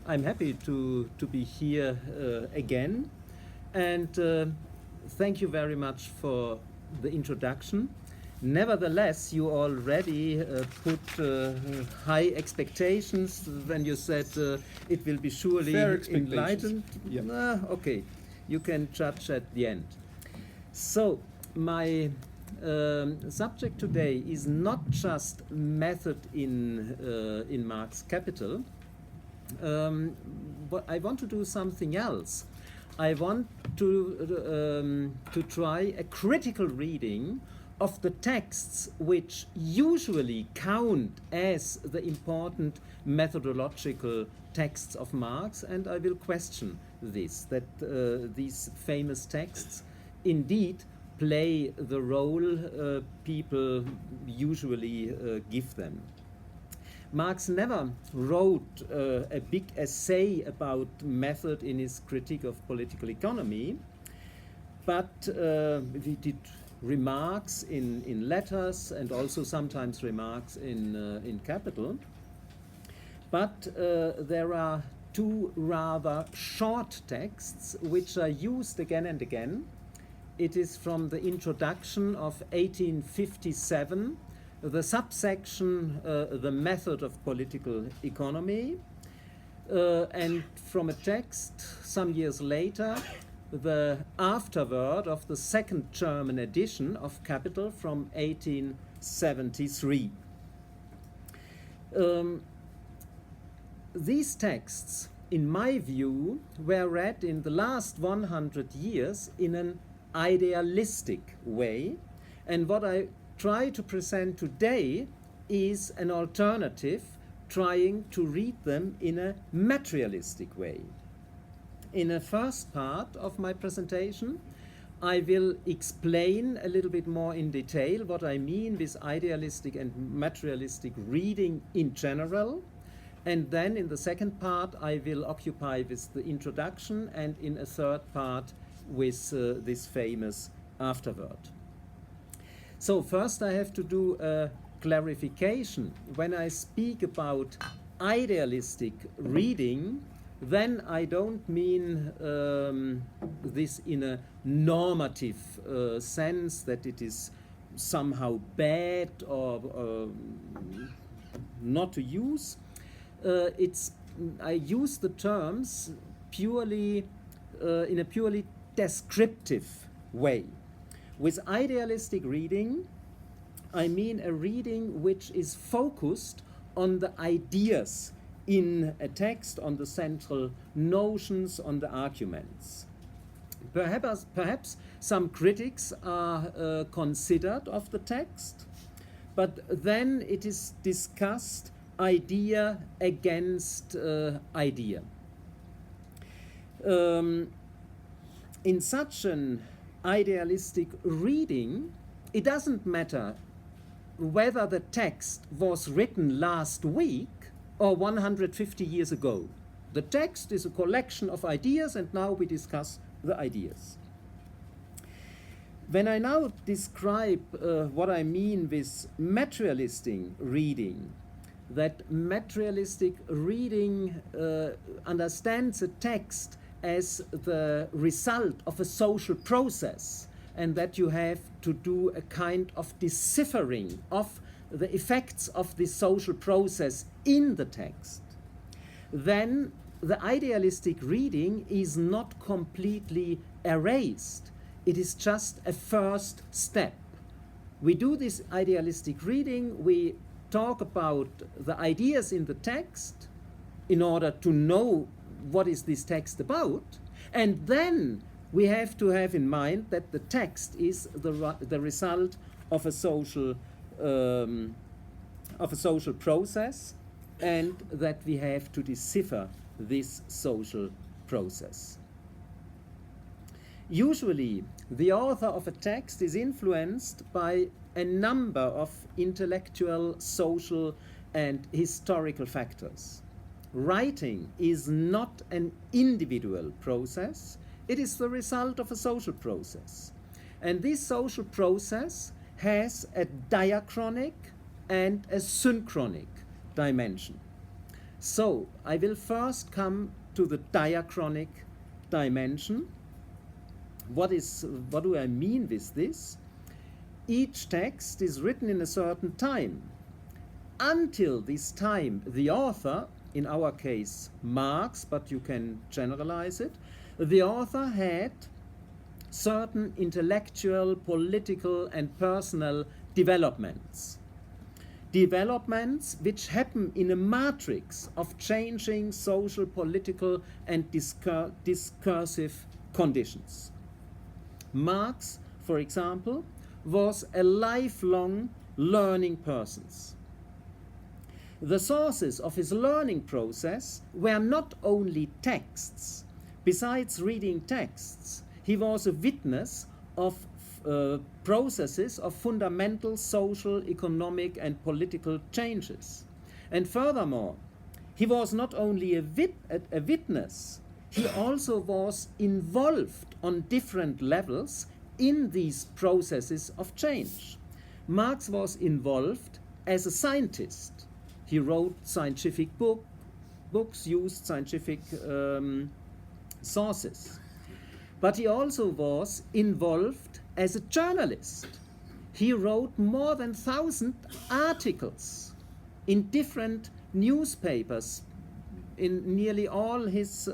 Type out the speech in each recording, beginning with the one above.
I'm happy to be here again, and thank you very much for the introduction. Nevertheless, you already put high expectations when you said it will be surely Fair expectations. enlightened. Yep. Okay, you can judge at the end. So, my subject today is not just method in Marx Capital. But I want to do something else. I want to try a critical reading of the texts which usually count as the important methodological texts of Marx, and I will question this, that these famous texts indeed play the role people usually give them. Marx never wrote a big essay about method in his critique of political economy, but he did remarks in letters and also sometimes remarks in Capital. But there are two rather short texts which are used again and again. It is from the introduction of 1857, the subsection, the method of political economy, and from a text some years later, the afterword of the second German edition of Capital from 1873. These texts, in my view, were read in the last 100 years in an idealistic way, and what I try to present today is an alternative, trying to read them in a materialistic way. In the first part of my presentation, I will explain a little bit more in detail what I mean with idealistic and materialistic reading in general, and then in the second part I will occupy with the introduction, and in a third part with this famous afterword. So first I have to do a clarification. When I speak about idealistic reading, then I don't mean this in a normative sense, that it is somehow bad or not to use. I use the terms purely in a purely descriptive way. With idealistic reading, I mean a reading which is focused on the ideas in a text, on the central notions, on the arguments. Perhaps some critics are considered of the text, but then it is discussed idea against idea. In such an idealistic reading, it doesn't matter whether the text was written last week or 150 years ago. The text is a collection of ideas, and now we discuss the ideas. When I now describe what I mean with materialistic reading, that materialistic reading understands a text as the result of a social process, and that you have to do a kind of deciphering of the effects of this social process in the text, then the idealistic reading is not completely erased. It is just a first step. We do this idealistic reading, we talk about the ideas in the text in order to know what is this text about, and then we have to have in mind that the text is the result of a social process, and that we have to decipher this social process. Usually, the author of a text is influenced by a number of intellectual, social, and historical factors. Writing is not an individual process, it is the result of a social process. And this social process has a diachronic and a synchronic dimension. So I will first come to the diachronic dimension. What do I mean with this? Each text is written in a certain time. Until this time, the author, in our case Marx, but you can generalize it, the author had certain intellectual, political, and personal developments. Developments which happen in a matrix of changing social, political, and discursive conditions. Marx, for example, was a lifelong learning person. The sources of his learning process were not only texts. Besides reading texts, he was a witness of processes of fundamental social, economic, and political changes. And furthermore, he was not only a witness, he also was involved on different levels in these processes of change. Marx was involved as a scientist. He wrote scientific books, used scientific sources. But he also was involved as a journalist. He wrote more than 1,000 articles in different newspapers in nearly all his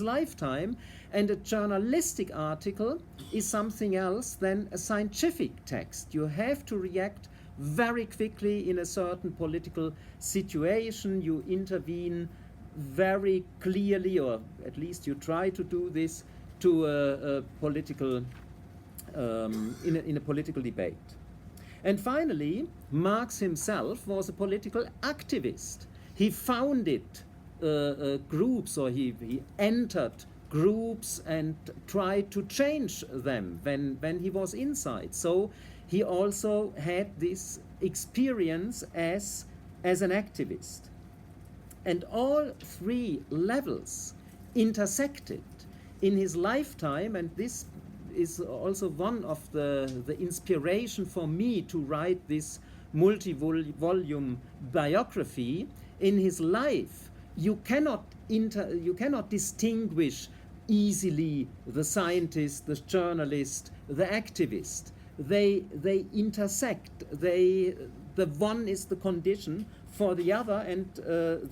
lifetime, and a journalistic article is something else than a scientific text. You have to react very quickly in a certain political situation. You intervene very clearly, or at least you try to do this, to a political in a political debate. And finally, Marx himself was a political activist. He founded groups, or he entered groups and tried to change them when he was inside. So he also had this experience as an activist. And all three levels intersected in his lifetime, and this is also one of the inspiration for me to write this multi-volume biography. In his life, you cannot distinguish easily the scientist, the journalist, the activist. They intersect. The one is the condition for the other, and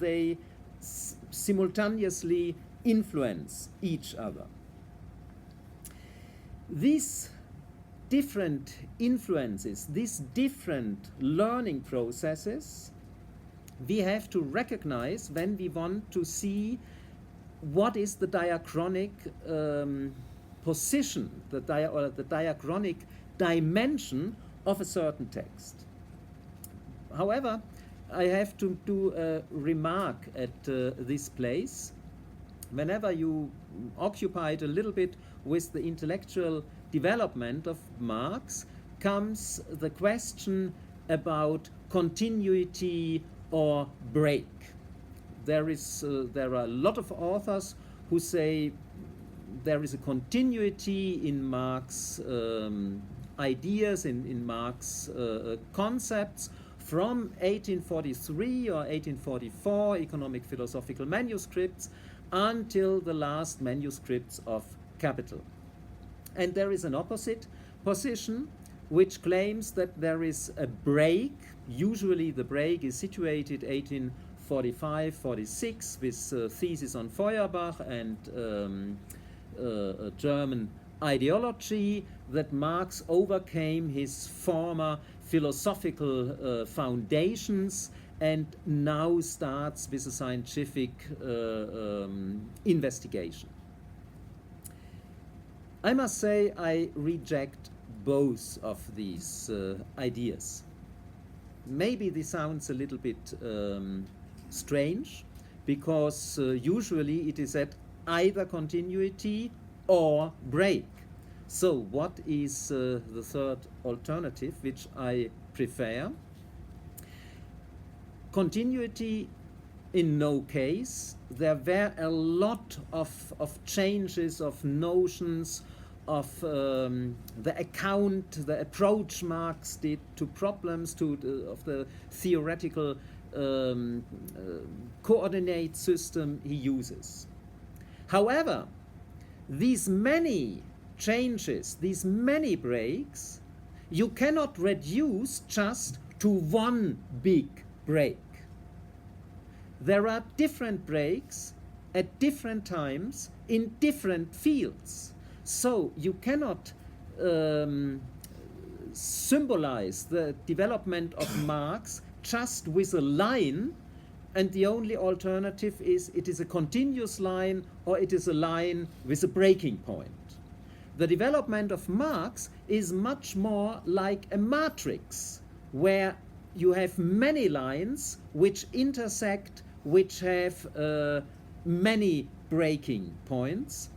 they simultaneously influence each other. These different influences, these different learning processes, we have to recognize when we want to see what is the diachronic position, the diachronic dimension of a certain text. However, I have to do a remark at this place. Whenever you occupied a little bit with the intellectual development of Marx, comes the question about continuity or break. There are a lot of authors who say there is a continuity in Marx ideas, in Marx concepts from 1843 or 1844 economic philosophical manuscripts until the last manuscripts of Capital. And there is an opposite position which claims that there is a break. Usually the break is situated 1845-46 with thesis on Feuerbach and German ideology, that Marx overcame his former philosophical foundations and now starts with a scientific investigation. I must say I reject both of these ideas. Maybe this sounds a little bit strange, because usually it is at either continuity or break. So what is the third alternative, which I prefer? Continuity in no case. There were a lot of changes, of notions, the approach Marx did to problems, of the theoretical coordinate system he uses. However, these many changes, these many breaks, you cannot reduce just to one big break. There are different breaks at different times in different fields. So you cannot symbolize the development of Marx just with a line, and the only alternative is it is a continuous line or it is a line with a breaking point. The development of Marx is much more like a matrix, where you have many lines which intersect, which have many breaking points.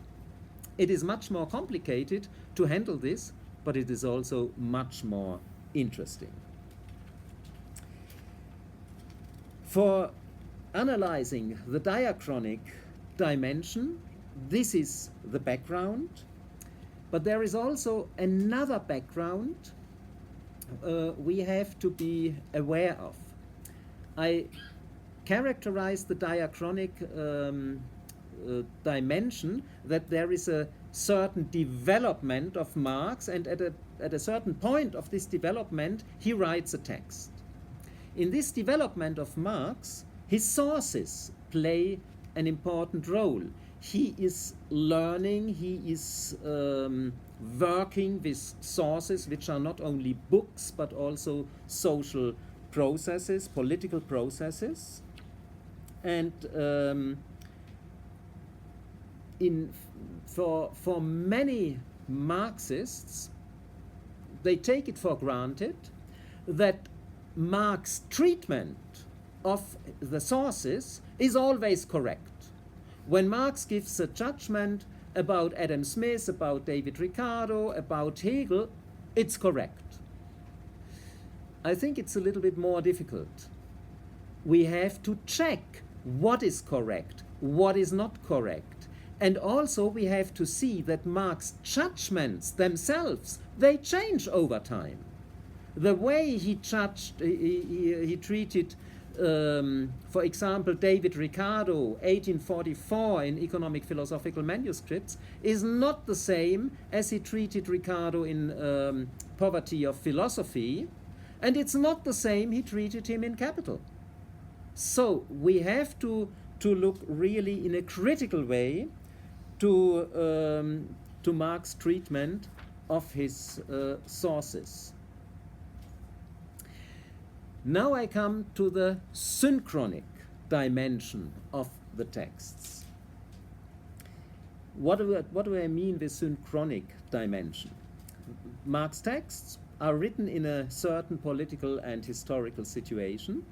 It is much more complicated to handle this, but it is also much more interesting. For analyzing the diachronic dimension, this is the background, but there is also another background we have to be aware of. I characterize the diachronic dimension that there is a certain development of Marx, and at a certain point of this development he writes a text. In this development of Marx, his sources play an important role. He is learning, he is working with sources which are not only books but also social processes, political processes. And for many Marxists, they take it for granted that Marx's treatment of the sources is always correct. When Marx gives a judgment about Adam Smith, about David Ricardo, about Hegel, it's correct. I think it's a little bit more difficult. We have to check what is correct, what is not correct. And also we have to see that Marx's judgments themselves, they change over time. The way he judged, he treated, for example, David Ricardo, 1844, in Economic Philosophical Manuscripts, is not the same as he treated Ricardo in Poverty of Philosophy, and it's not the same he treated him in Capital. So we have to look really in a critical way to Marx's treatment of his sources. Now I come to the synchronic dimension of the texts. What do I mean with synchronic dimension? Marx's texts are written in a certain political and historical situation,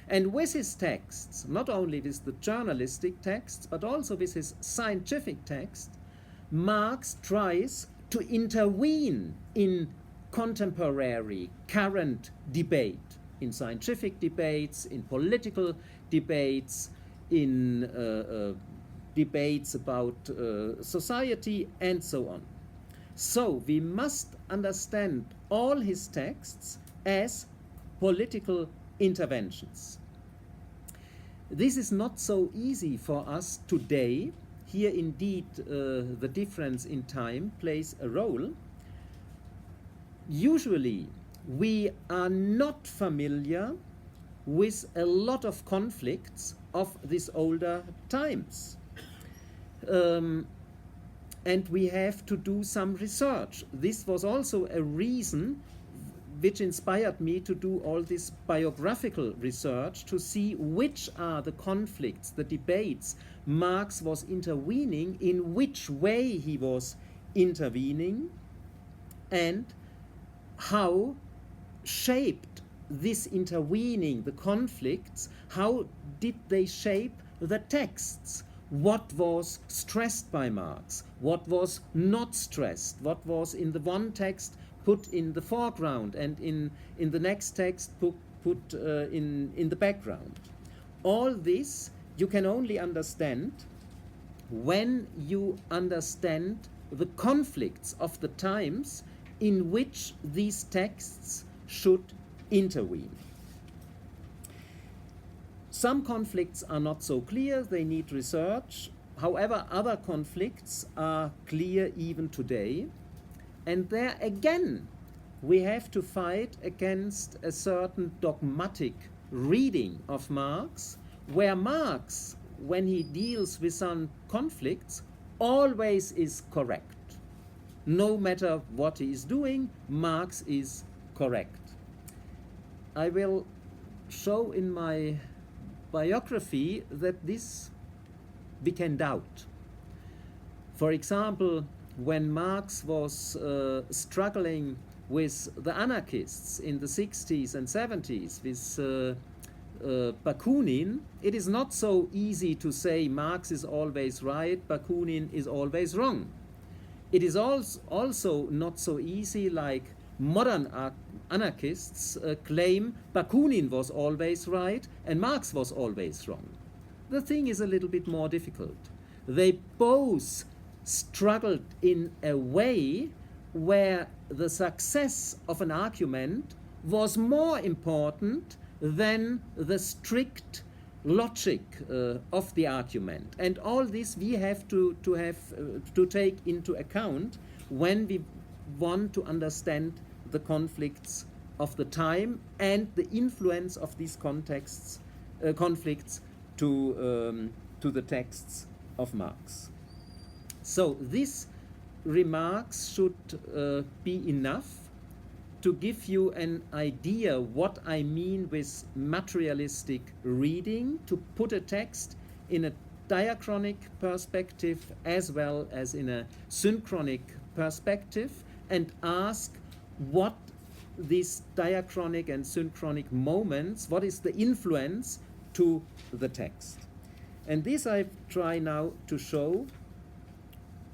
and with his texts, not only with the journalistic texts, but also with his scientific text, Marx tries to intervene in contemporary, current debate, in scientific debates, in political debates, in debates about society, and so on. So we must understand all his texts as political interventions. This is not so easy for us today. Here indeed the difference in time plays a role. Usually we are not familiar with a lot of conflicts of these older times. And we have to do some research. This was also a reason which inspired me to do all this biographical research, to see which are the conflicts, the debates Marx was intervening, in which way he was intervening, and how shaped this intervening, the conflicts, how did they shape the texts? What was stressed by Marx? What was not stressed? What was in the one text put in the foreground and in the next text put in the background? All this you can only understand when you understand the conflicts of the times in which these texts should intervene. Some conflicts are not so clear, they need research. However, other conflicts are clear even today. And there again, we have to fight against a certain dogmatic reading of Marx, where Marx, when he deals with some conflicts, always is correct. No matter what he is doing, Marx is correct. I will show in my biography that this we can doubt. For example, when Marx was struggling with the anarchists in the 60s and 70s, with Bakunin, it is not so easy to say Marx is always right, Bakunin is always wrong. It is also not so easy, like modern anarchists claim Bakunin was always right and Marx was always wrong. The thing is a little bit more difficult. They both struggled in a way where the success of an argument was more important than the strict logic of the argument. And all this we have to take into account when we want to understand the conflicts of the time and the influence of these conflicts to the texts of Marx. So these remarks should be enough to give you an idea what I mean with materialistic reading, to put a text in a diachronic perspective as well as in a synchronic perspective, and ask what these diachronic and synchronic moments, what is the influence to the text. And this I try now to show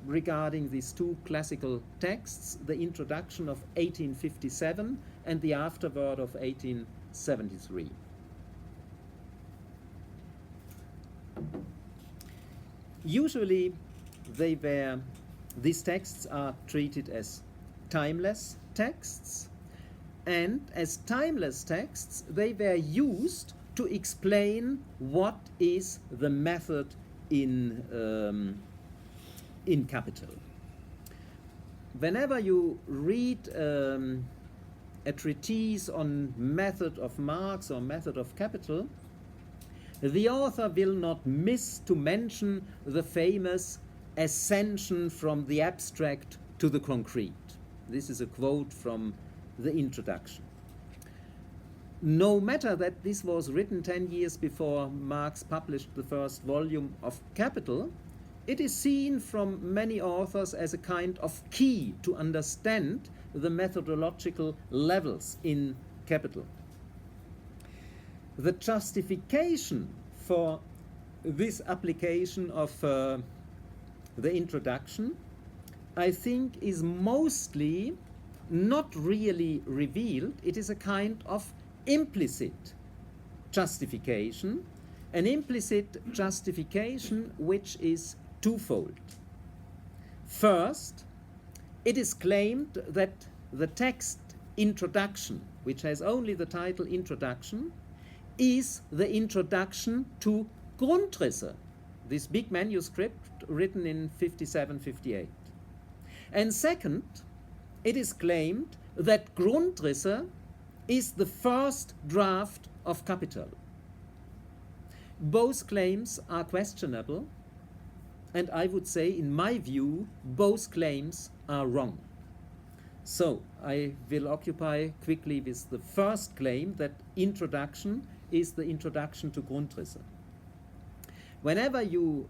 regarding these two classical texts, the introduction of 1857 and the afterword of 1873. Usually these texts are treated as timeless texts, and as timeless texts they were used to explain what is the method in Capital. Whenever you read a treatise on method of Marx or method of Capital, the author will not miss to mention the famous ascension from the abstract to the concrete. This is a quote from the introduction. No matter that this was written 10 years before Marx published the first volume of Capital, it is seen from many authors as a kind of key to understand the methodological levels in Capital. The justification for this application of the introduction, I think, is mostly not really revealed. It is a kind of implicit justification, an implicit justification which is twofold. First, it is claimed that the text introduction, which has only the title Introduction, is the introduction to Grundrisse, this big manuscript written in 57-58. And second, it is claimed that Grundrisse is the first draft of Capital. Both claims are questionable, and I would say, in my view, both claims are wrong. So I will occupy quickly with the first claim, that introduction is the introduction to Grundrisse. Whenever you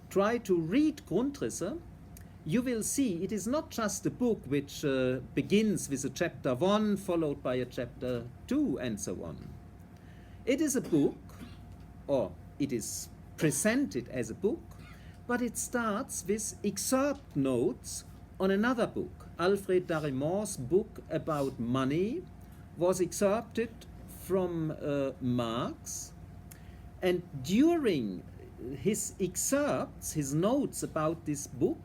try to read Grundrisse, you will see it is not just a book which begins with a chapter 1 followed by a chapter 2 and so on. It is a book, or it is presented as a book, but it starts with excerpt notes on another book. Alfred Darimond's book about money was excerpted from Marx, and during his excerpts, his notes about this book,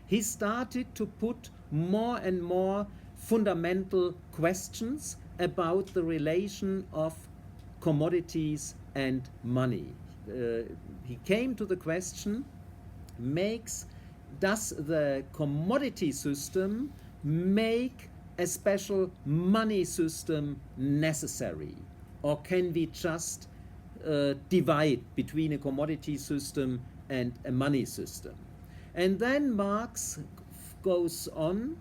he started to put more and more fundamental questions about the relation of commodities and money. He came to the question, does the commodity system make a special money system necessary? Or can we just divide between a commodity system and a money system? And then Marx goes on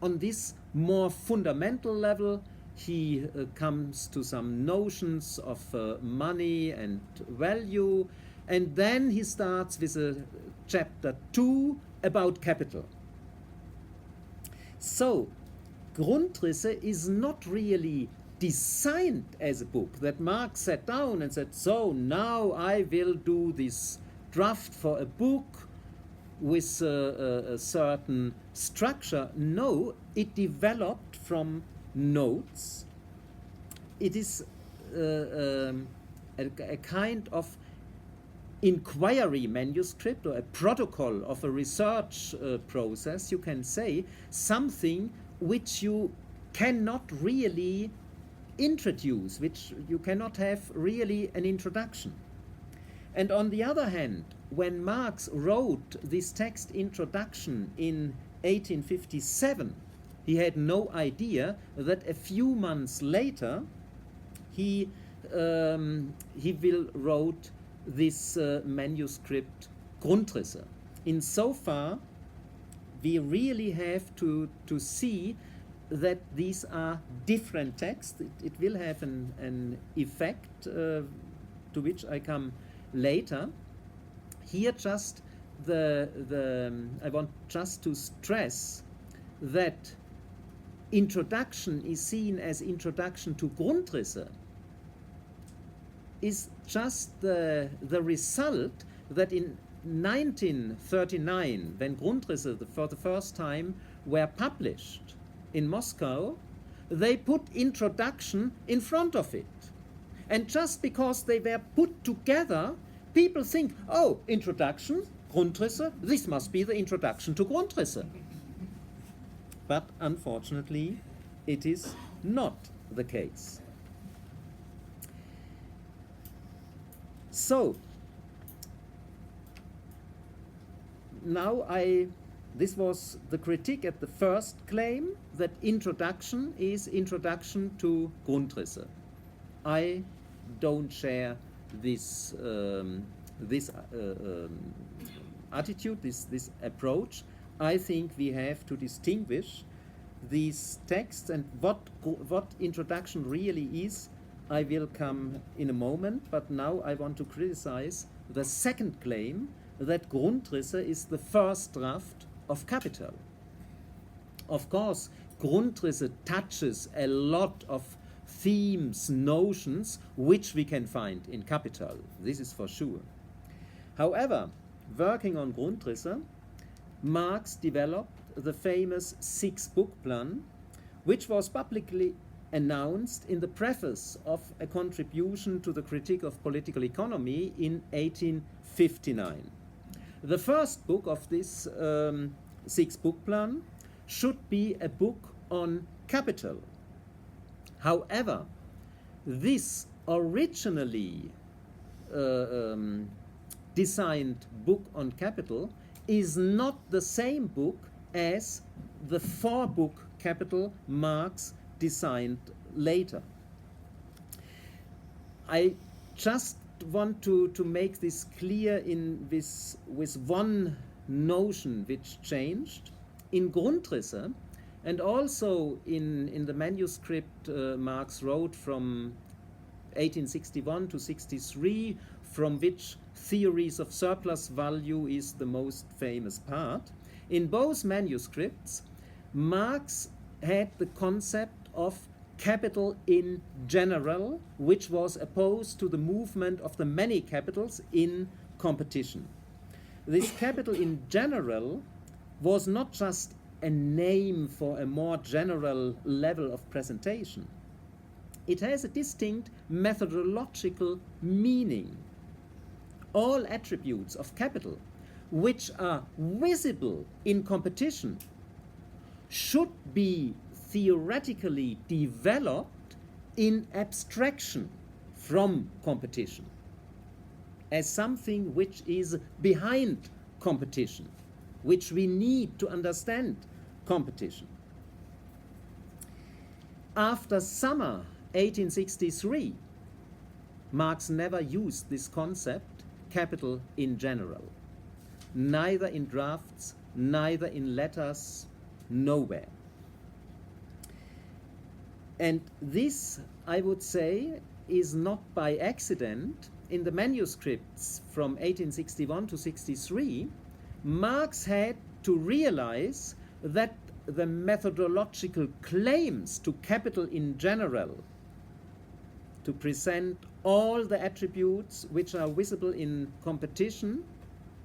this more fundamental level. He comes to some notions of money and value, and then he starts with a chapter 2 about capital. So Grundrisse is not really designed as a book that Marx sat down and said, so now I will do this draft for a book with a certain structure. No, it developed from notes. It is a kind of inquiry manuscript, or a protocol of a research process, you can say, something which you cannot really introduce, which you cannot have really an introduction. And on the other hand, when Marx wrote this text introduction in 1857, he had no idea that a few months later he will wrote this manuscript Grundrisse. Insofar, we really have to see that these are different texts. It will have an effect to which I come later. Here just I want just to stress that introduction is seen as introduction to Grundrisse is just the result that in 1939, when Grundrisse for the first time were published in Moscow, they put introduction in front of it. And just because they were put together, people think, oh, introduction, Grundrisse, this must be the introduction to Grundrisse. But unfortunately, it is not the case. So, now this was the critique at the first claim, that introduction is introduction to Grundrisse. I don't share this attitude, this approach. I think we have to distinguish these texts, and what introduction really is, I will come in a moment, but now I want to criticize the second claim, that Grundrisse is the first draft of Capital. Of course, Grundrisse touches a lot of themes, notions, which we can find in Capital. This is for sure. However, working on Grundrisse, Marx developed the famous six-book plan, which was publicly announced in the preface of a contribution to the Critique of Political Economy in 1859. The first book of this six-book plan should be a book on capital. However, this originally designed book on capital is not the same book as the four-book Capital Marx designed later. I just want to make this clear with one notion which changed. In Grundrisse, and also in the manuscript Marx wrote from 1861 to 63, from which theories of surplus value is the most famous part. In both manuscripts, Marx had the concept of capital in general, which was opposed to the movement of the many capitals in competition. This capital in general was not just a name for a more general level of presentation. It has a distinct methodological meaning. All attributes of capital which are visible in competition should be theoretically developed in abstraction from competition as something which is behind competition, which we need to understand competition. After summer 1863, Marx never used this concept, capital in general, neither in drafts, neither in letters, nowhere. And this, I would say, is not by accident. In the manuscripts from 1861 to 63, Marx had to realize that the methodological claims to capital in general, to present all the attributes which are visible in competition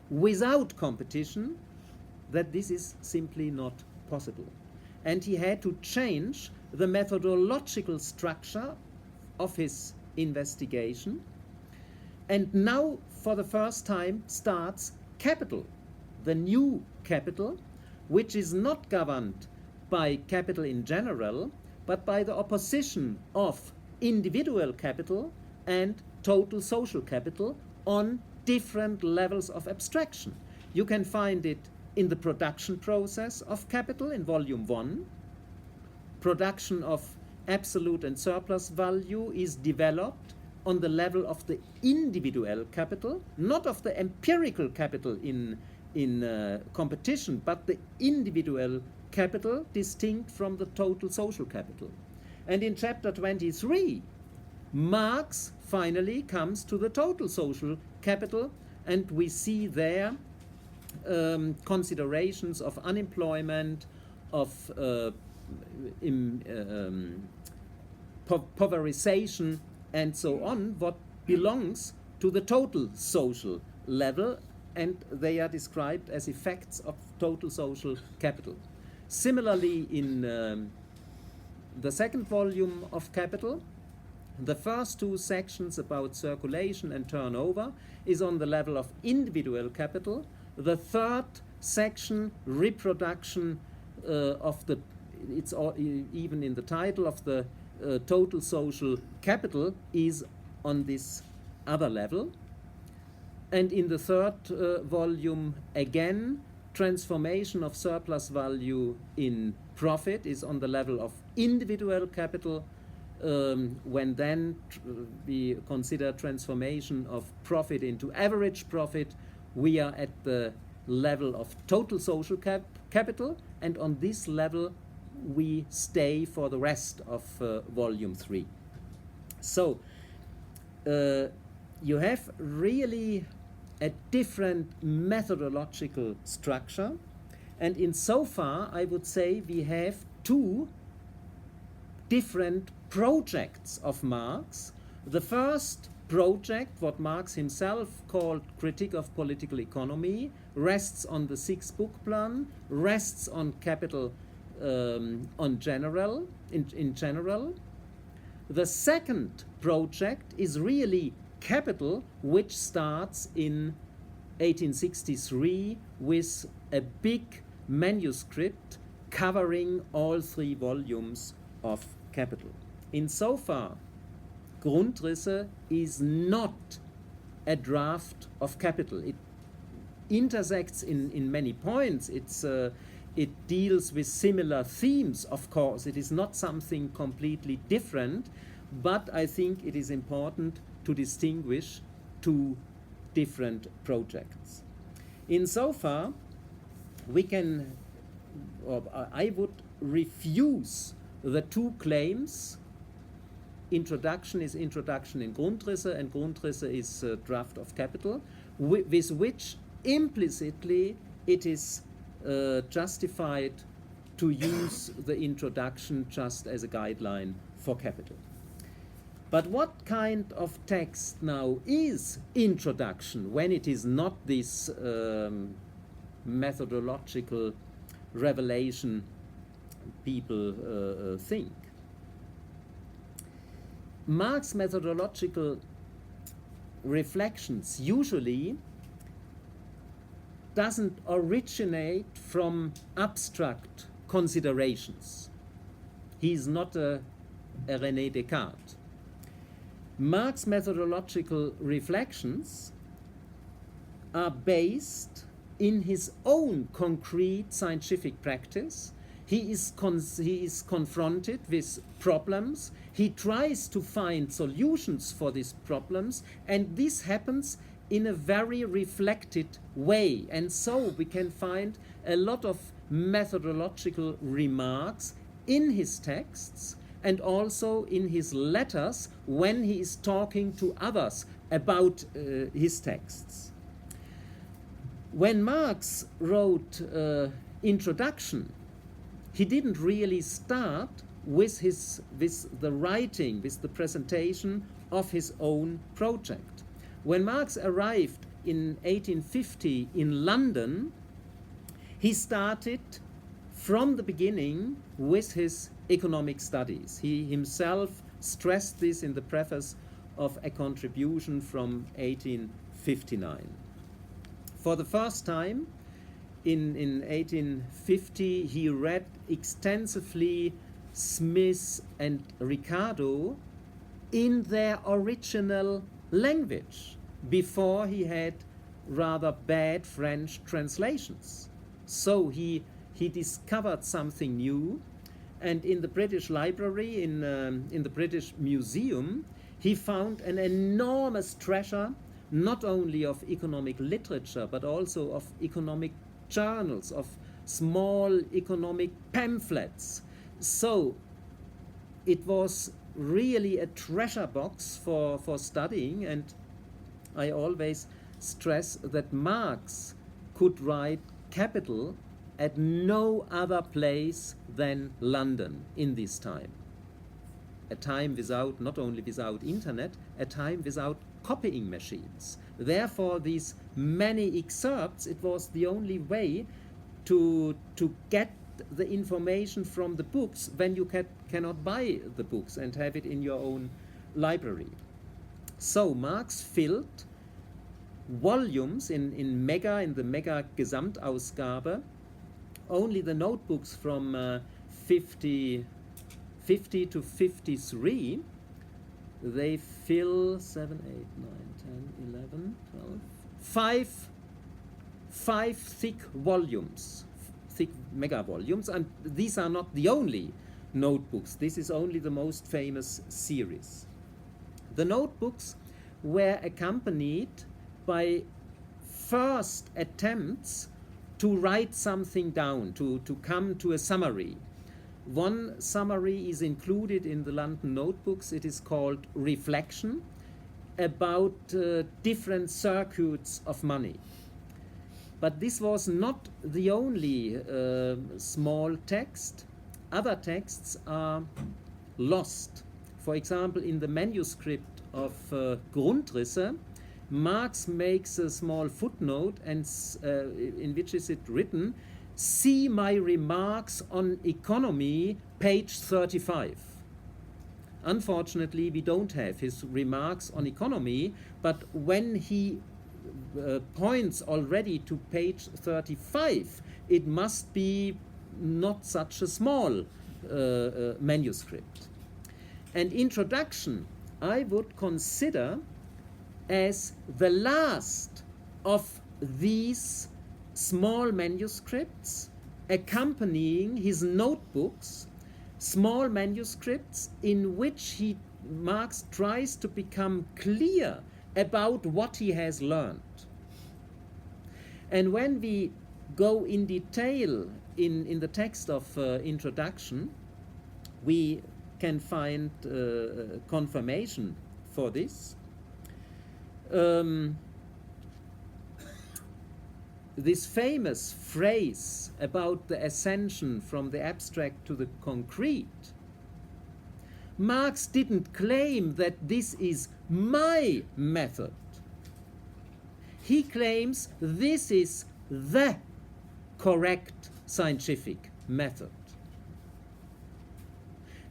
without competition, that this is simply not possible. And he had to change the methodological structure of his investigation. And now, for the first time, starts capital, the new capital, which is not governed by capital in general, but by the opposition of individual capital and total social capital on different levels of abstraction. You can find it in the production process of capital in volume 1. Production of absolute and surplus value is developed on the level of the individual capital, not of the empirical capital in competition, but the individual capital distinct from the total social capital. And in chapter 23, Marx finally comes to the total social capital, and we see there considerations of unemployment, of pulverization, and so on, what belongs to the total social level, and they are described as effects of total social capital. Similarly, in the second volume of Capital, the first two sections about circulation and turnover is on the level of individual capital. The third section, reproduction of the, it's all, even in the title of the total social capital, is on this other level. And in the third volume, again, transformation of surplus value in profit is on the level of individual capital. When then we consider transformation of profit into average profit, we are at the level of total social capital, and on this level we stay for the rest of volume 3. So you have really a different methodological structure, and in so far I would say we have two different projects of Marx. The first project, what Marx himself called Critique of Political Economy, rests on the 6-book plan, rests on capital in general. The second project is really Capital, which starts in 1863 with a big manuscript covering all 3 volumes of Capital. Insofar, Grundrisse is not a draft of Capital. It intersects in many points. It deals with similar themes, of course. It is not something completely different, but I think it is important to distinguish 2 different projects. Insofar, we can, or I would refuse the 2 claims. Introduction is introduction in Grundrisse, and Grundrisse is a draft of Capital, with which implicitly it is justified to use the introduction just as a guideline for Capital. But what kind of text now is introduction when it is not this methodological revelation people think? Marx's methodological reflections usually doesn't originate from abstract considerations. He's not a René Descartes. Marx's methodological reflections are based in his own concrete scientific practice. He is confronted with problems. He tries to find solutions for these problems, and this happens in a very reflected way. And so we can find a lot of methodological remarks in his texts and also in his letters when he is talking to others about his texts. When Marx wrote Introduction, he didn't really start with the writing, with the presentation of his own project. When Marx arrived in 1850 in London, he started from the beginning with his economic studies. He himself stressed this in the preface of A Contribution from 1859. For the first time, in 1850, he read extensively Smith and Ricardo in their original language. Before, he had rather bad French translations. So he discovered something new, and in the British Library, in the British Museum, he found an enormous treasure, not only of economic literature, but also of economic journals, of small economic pamphlets. So it was really a treasure box for studying, and I always stress that Marx could write Capital at no other place than London in this time. A time without, not only without internet, a time without copying machines. Therefore, these many excerpts, it was the only way to get the information from the books when you cannot buy the books and have it in your own library. So Marx filled volumes in the Mega Gesamtausgabe. Only the notebooks from 50 to 53, they fill 7, 8, 9, 10, 11, 12, five thick volumes, thick mega volumes, and these are not the only notebooks. This is only the most famous series. The notebooks were accompanied by first attempts to write something down, to come to a summary. One summary is included in the London notebooks. It is called Reflection, about different circuits of money. But this was not the only small text. Other texts are lost. For example, in the manuscript of Grundrisse, Marx makes a small footnote, and in which is it written, "See my remarks on economy, page 35. Unfortunately, we don't have his remarks on economy, but when he points already to page 35, it must be not such a small manuscript. And Introduction, I would consider as the last of these small manuscripts accompanying his notebooks, small manuscripts in which Marx tries to become clear about what he has learned. And when we go in detail in the text of Introduction, we can find confirmation for this. This famous phrase about the ascension from the abstract to the concrete, Marx didn't claim that this is my method. He claims this is the correct scientific method.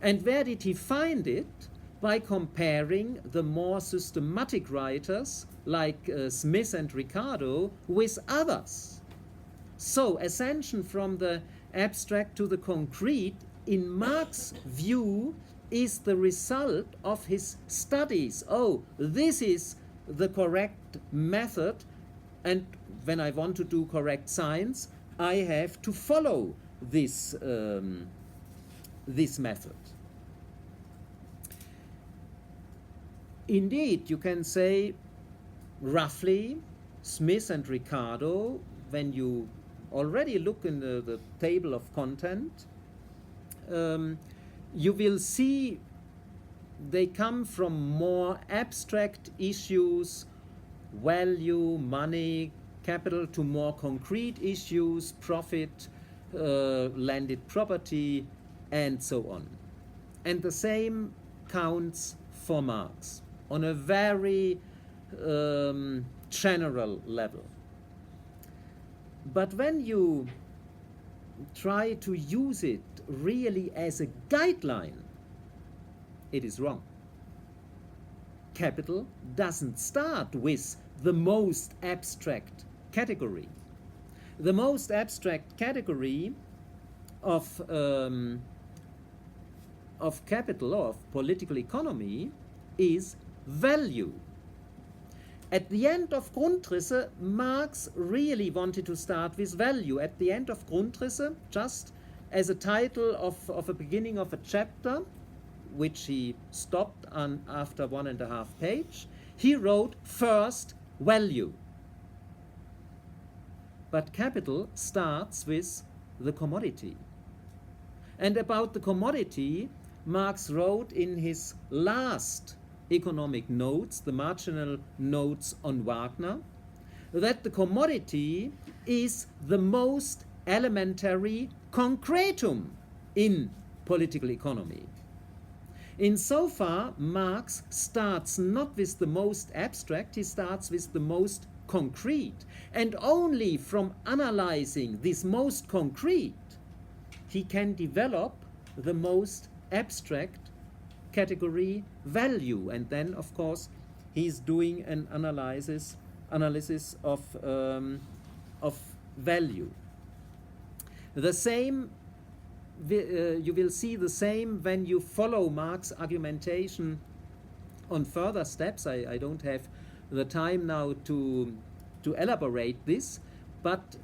And where did he find it? By comparing the more systematic writers like Smith and Ricardo with others. So ascension from the abstract to the concrete, in Marx's view, is the result of his studies. Oh, this is the correct method, and when I want to do correct science, I have to follow this, this method. Indeed, you can say roughly, Smith and Ricardo, when you already look in the table of content, you will see they come from more abstract issues, value, money, capital, to more concrete issues, profit, landed property, and so on. And the same counts for Marx on a very general level. But when you try to use it really as a guideline, it is wrong. Capital doesn't start with the most abstract category. The most abstract category of capital, of political economy, is value. At the end of Grundrisse, Marx really wanted to start with value. At the end of Grundrisse, just as a title of a beginning of a chapter, which he stopped on after 1.5 pages, he wrote first value. But capital starts with the commodity. And about the commodity, Marx wrote in his last economic notes, the marginal notes on Wagner, that the commodity is the most elementary concretum in political economy. Insofar, Marx starts not with the most abstract, he starts with the most concrete. And only from analyzing this most concrete, he can develop the most abstract category, value. And then, of course, he's doing an analysis of value. The same, you will see the same when you follow Marx's argumentation on further steps. I don't have the time now to elaborate this, but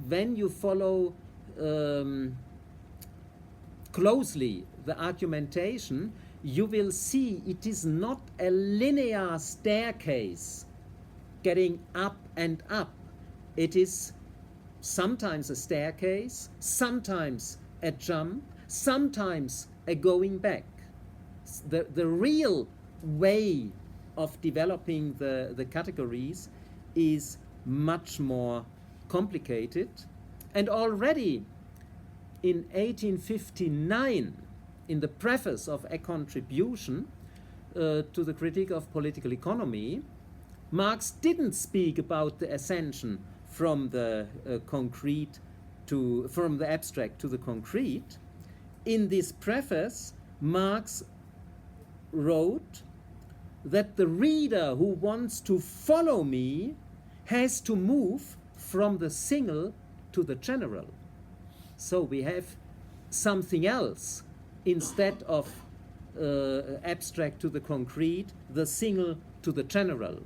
when you follow closely the argumentation, you will see it is not a linear staircase getting up and up. It is sometimes a staircase, sometimes a jump, sometimes a going back. The real way of developing the categories is much more complicated. And already in 1859, in the preface of A Contribution to the Critique of Political Economy, Marx didn't speak about the ascension from the from the abstract to the concrete. In this preface, Marx wrote that the reader who wants to follow me has to move from the single to the general. So we have something else instead of abstract to the concrete, the single to the general.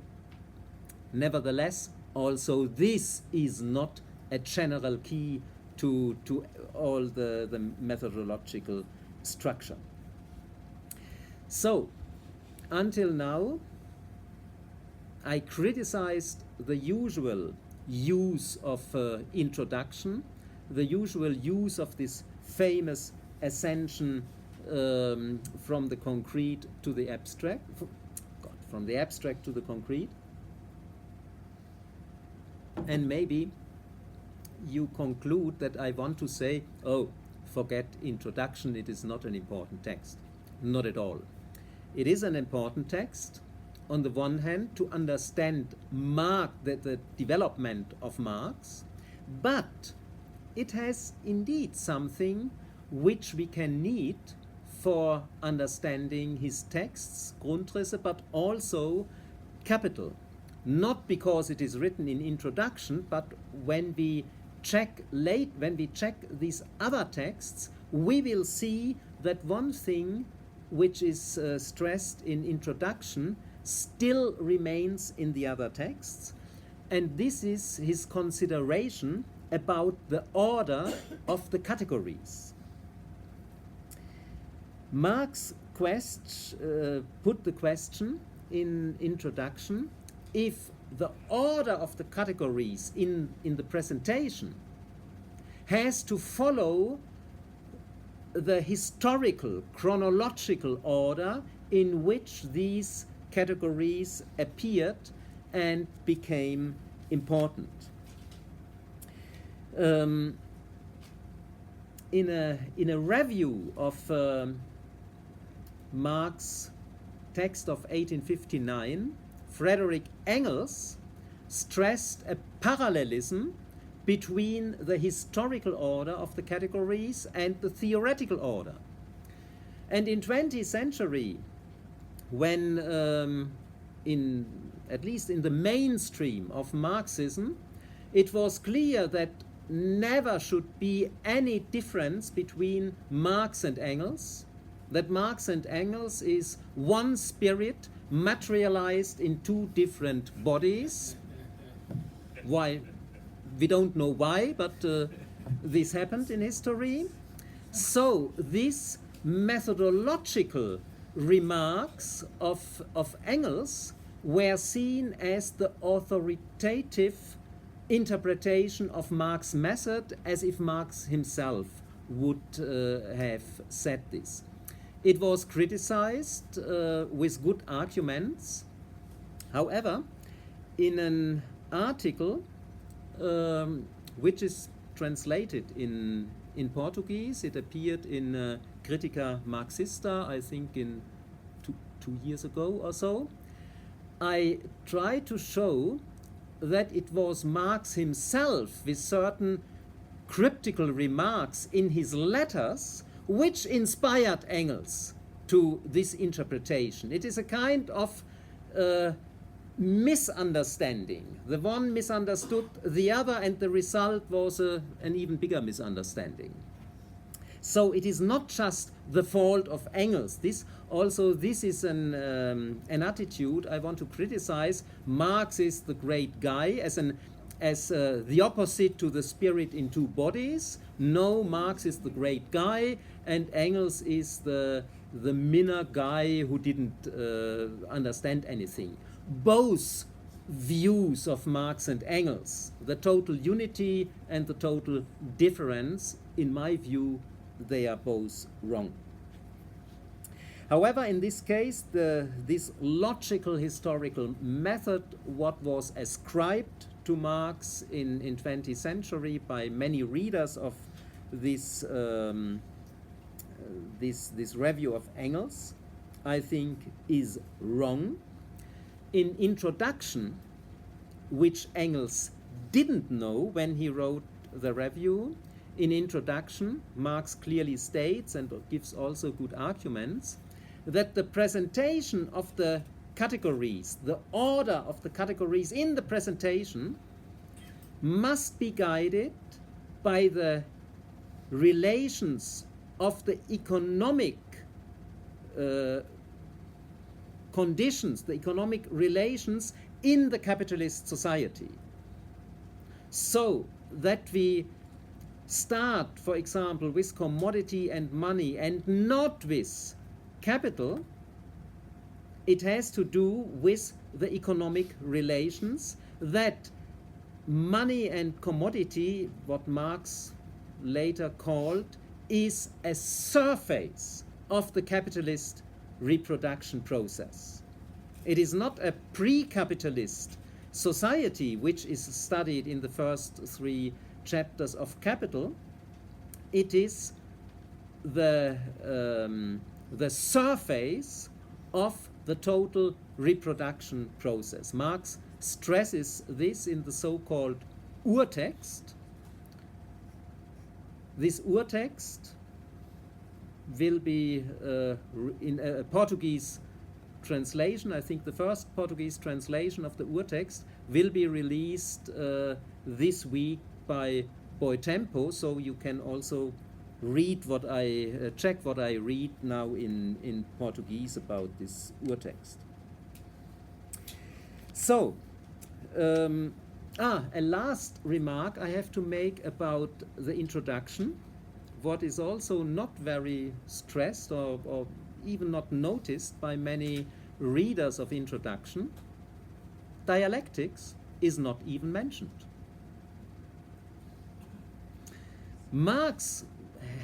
Nevertheless, also this is not a general key to all the methodological structure. So, until now, I criticized the usual use of introduction, the usual use of this famous ascension from the concrete to the abstract, from the abstract to the concrete. And maybe you conclude that I want to say, oh, forget introduction, it is not an important text. Not at all. It is an important text, on the one hand, to understand the development of Marx, but it has indeed something which we can need for understanding his texts, Grundrisse, but also Capital. Not because it is written in introduction, but when we check these other texts, we will see that one thing which is stressed in introduction still remains in the other texts, and this is his consideration about the order of the categories. Marx put the question in introduction, if the order of the categories in the presentation has to follow the historical, chronological order in which these categories appeared and became important. In a review of Marx's text of 1859, Friedrich Engels stressed a parallelism between the historical order of the categories and the theoretical order. And in 20th century, when at least in the mainstream of Marxism, it was clear that never should be any difference between Marx and Engels, that Marx and Engels is one spirit materialized in two different bodies. Why? We don't know why, but this happened in history. So these methodological remarks of Engels were seen as the authoritative interpretation of Marx's method, as if Marx himself would have said this. It was criticized with good arguments. However, in an article which is translated in Portuguese, it appeared in Critica Marxista, I think in two years ago or so, I tried to show that it was Marx himself, with certain cryptical remarks in his letters, which inspired Engels to this interpretation. It is a kind of misunderstanding. The one misunderstood the other, and the result was an even bigger misunderstanding. So it is not just the fault of Engels. This is an attitude I want to criticize. Marx is the great guy as the opposite to the spirit in two bodies. No, Marx is the great guy, and Engels is the minor guy who didn't understand anything. Both views of Marx and Engels, the total unity and the total difference, in my view, they are both wrong. However, in this case, this logical historical method, what was ascribed to Marx in 20th century by many readers of this review of Engels, I think is wrong. In introduction, which Engels didn't know when he wrote the review, in introduction, Marx clearly states, and gives also good arguments, that the presentation of the categories, the order of the categories in the presentation, must be guided by the relations of the economic conditions, the economic relations in the capitalist society. So that we start, for example, with commodity and money and not with capital, it has to do with the economic relations, that money and commodity, what Marx later called, is a surface of the capitalist reproduction process. It is not a pre-capitalist society, which is studied in the first three chapters of Capital. It is the surface of the total reproduction process. Marx stresses this in the so-called Urtext. This Urtext will be in a Portuguese translation. I think the first Portuguese translation of the Urtext will be released this week by boy tempo, so you can also read what I check what I read now in Portuguese about this urtext. So, a last remark I have to make about the introduction, what is also not very stressed or even not noticed by many readers of introduction. Dialectics is not even mentioned. Marx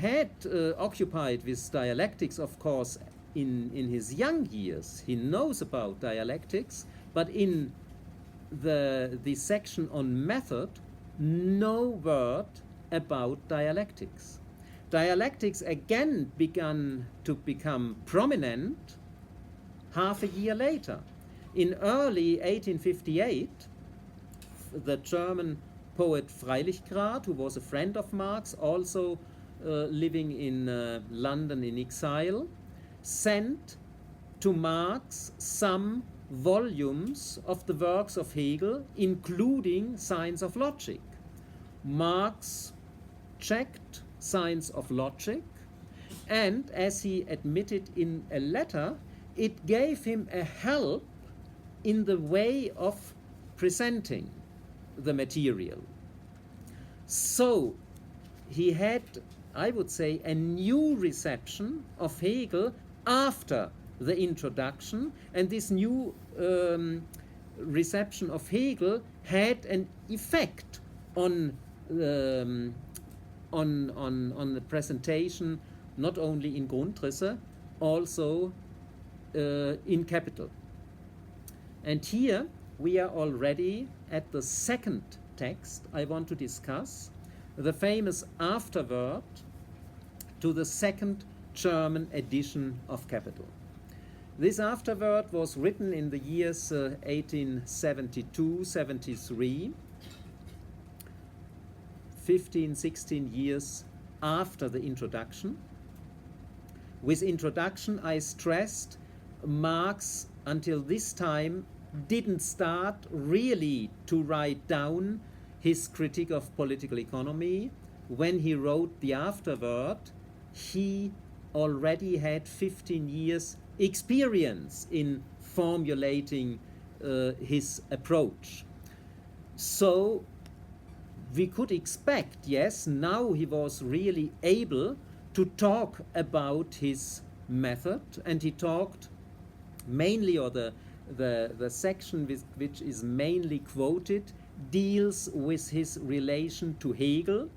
had occupied with dialectics, of course, in his young years. He knows about dialectics, but in the section on method, no word about dialectics. Dialectics again began to become prominent half a year later. In early 1858, the German poet Freilichgrad, who was a friend of Marx, also living in London in exile, sent to Marx some volumes of the works of Hegel, including Science of Logic. Marx checked Science of Logic, and as he admitted in a letter, it gave him a help in the way of presenting the material. So he had, I would say, a new reception of Hegel after the introduction, and this new reception of Hegel had an effect on the presentation, not only in Grundrisse, also in Capital. And here we are already at the second text I want to discuss, the famous afterword to the second German edition of Capital. This afterword was written in the years 1872-73, 15-16 years after the introduction. With introduction, I stressed, Marx until this time didn't start really to write down his critique of political economy. When he wrote the afterword, he already had 15 years experience in formulating his approach. So we could expect, yes, now he was really able to talk about his method, and he talked mainly, or the section which is mainly quoted deals with his relation to Hegel,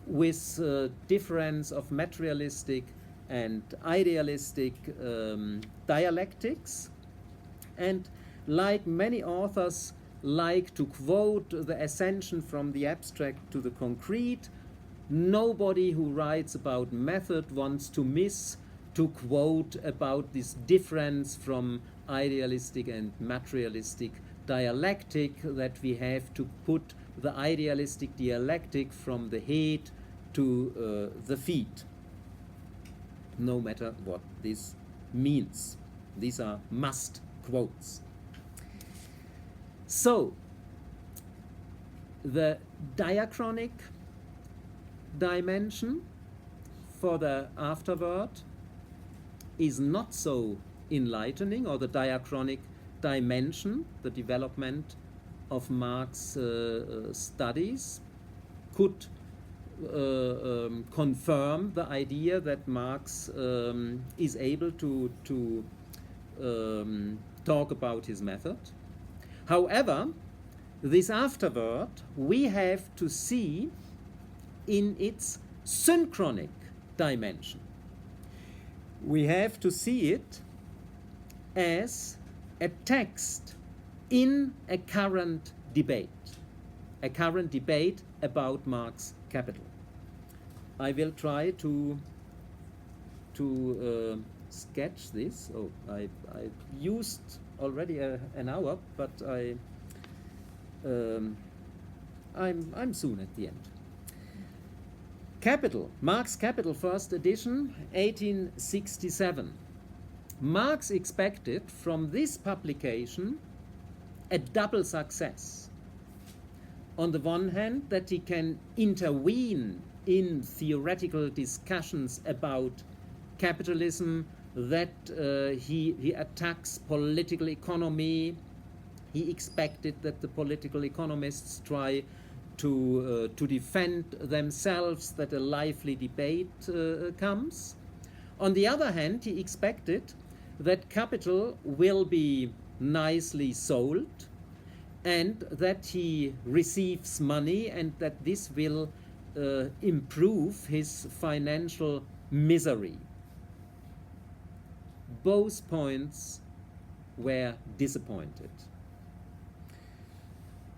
with difference of materialistic and idealistic dialectics. And like many authors like to quote the ascension from the abstract to the concrete, nobody who writes about method wants to miss to quote about this difference from idealistic and materialistic dialectic, that we have to put the idealistic dialectic from the head to the feet, no matter what this means. These are must quotes. So, the diachronic dimension for the afterword is not so enlightening, or the diachronic dimension, the development of Marx studies, could confirm the idea that Marx is able to talk about his method. However, this afterword we have to see in its synchronic dimension. We have to see it as a text in a current debate about Marx Capital. I will try to sketch this. Oh, I used already an hour, but I'm soon at the end. Capital, Marx Capital, first edition, 1867. Marx expected from this publication a double success. on the one hand, that he can intervene in theoretical discussions about capitalism, that he attacks political economy. He expected that the political economists try to defend themselves, that a lively debate comes. On the other hand, he expected that capital will be nicely sold and that he receives money and that this will improve his financial misery. Both points were disappointed.